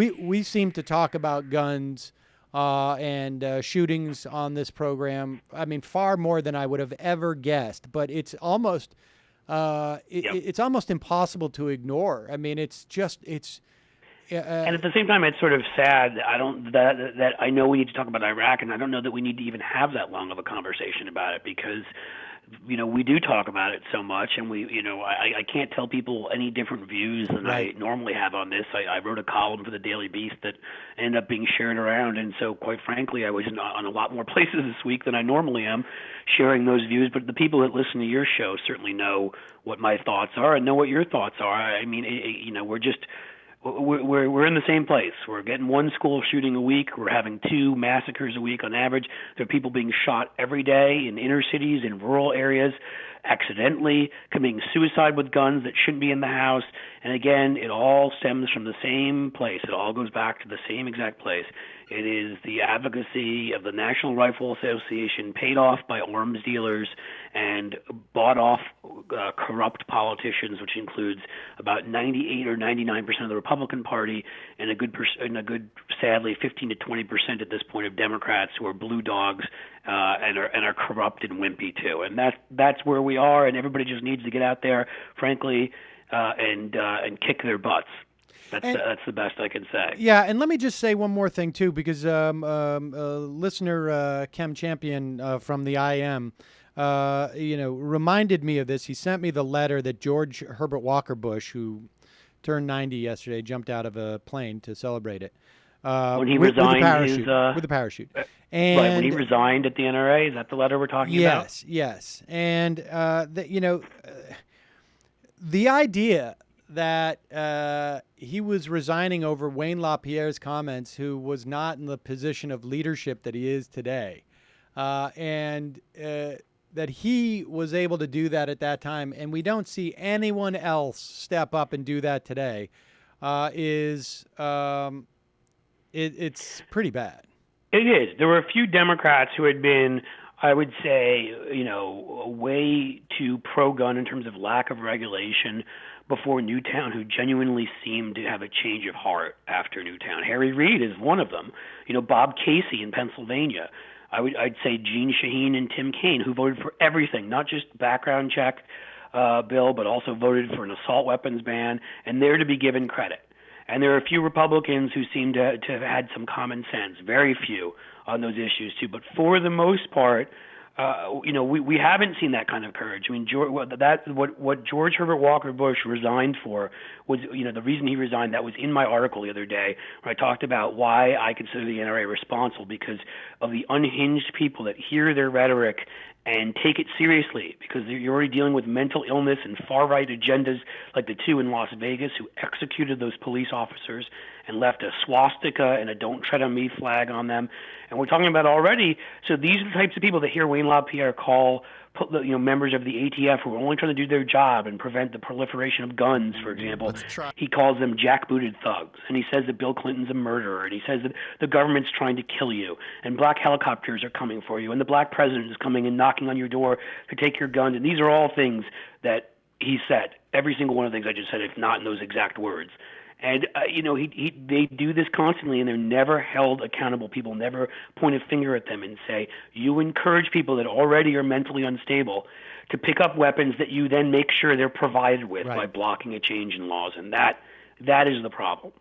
we seem to talk about guns and shootings on this program. I mean, far more than I would have ever guessed. But it's almost it's almost impossible to ignore. I mean, it's just and at the same time, it's sort of sad. That I know we need to talk about Iraq, and I don't know that we need to even have that long of a conversation about it because, we do talk about it so much, and I can't tell people any different views than I normally have on this. I wrote a column for the Daily Beast that ended up being shared around, and so quite frankly, I was on a lot more places this week than I normally am sharing those views. But the people that listen to your show certainly know what my thoughts are and know what your thoughts are. I mean, we're in the same place. We're getting one school shooting a week. We're having 2 massacres a week on average. There are people being shot every day in inner cities, in rural areas, accidentally committing suicide with guns that shouldn't be in the house. And again, it all stems from the same place. It all goes back to the same exact place. It is the advocacy of the National Rifle Association, paid off by arms dealers and bought off corrupt politicians, which includes about 98 or 99% of the Republican Party and a good, sadly, 15 to 20% at this point of Democrats who are blue dogs and are corrupt and wimpy too. And that's where we are. And everybody just needs to get out there, frankly, and kick their butts. That's the best I can say. Yeah, and let me just say one more thing, too, because listener Kem Champion from the IM, reminded me of this. He sent me the letter that George Herbert Walker Bush, who turned 90 yesterday, jumped out of a plane to celebrate it. When he resigned with a parachute. And, right, when he resigned at the NRA, is that the letter we're talking about? Yes. And, the idea that he was resigning over Wayne LaPierre's comments, who was not in the position of leadership that he is today, and that he was able to do that at that time, and we don't see anyone else step up and do that today, it's pretty bad. It is. There were a few Democrats who had been, I would say, way too pro-gun in terms of lack of regulation before Newtown, who genuinely seemed to have a change of heart after Newtown. Harry Reid is one of them. Bob Casey in Pennsylvania. I'd say Gene Shaheen and Tim Kaine, who voted for everything, not just background check bill, but also voted for an assault weapons ban, and they're to be given credit. And there are a few Republicans who seem to have had some common sense, very few on those issues too. But for the most part, we haven't seen that kind of courage. I mean, what George Herbert Walker Bush resigned for was, the reason he resigned, that was in my article the other day, where I talked about why I consider the NRA responsible, because of the unhinged people that hear their rhetoric and take it seriously, because you're already dealing with mental illness and far-right agendas like the 2 in Las Vegas who executed those police officers and left a swastika and a "Don't Tread on Me" flag on them. And we're talking about already, so these are the types of people that hear Wayne LaPierre call members of the ATF who are only trying to do their job and prevent the proliferation of guns, for example. He calls them jackbooted thugs, and he says that Bill Clinton's a murderer, and he says that the government's trying to kill you, and black helicopters are coming for you, and the black president is coming and knocking on your door to take your guns. And these are all things that he said, every single one of the things I just said, if not in those exact words. And, they do this constantly, and they're never held accountable. People never point a finger at them and say, you encourage people that already are mentally unstable to pick up weapons that you then make sure they're provided with by blocking a change in laws. And that is the problem.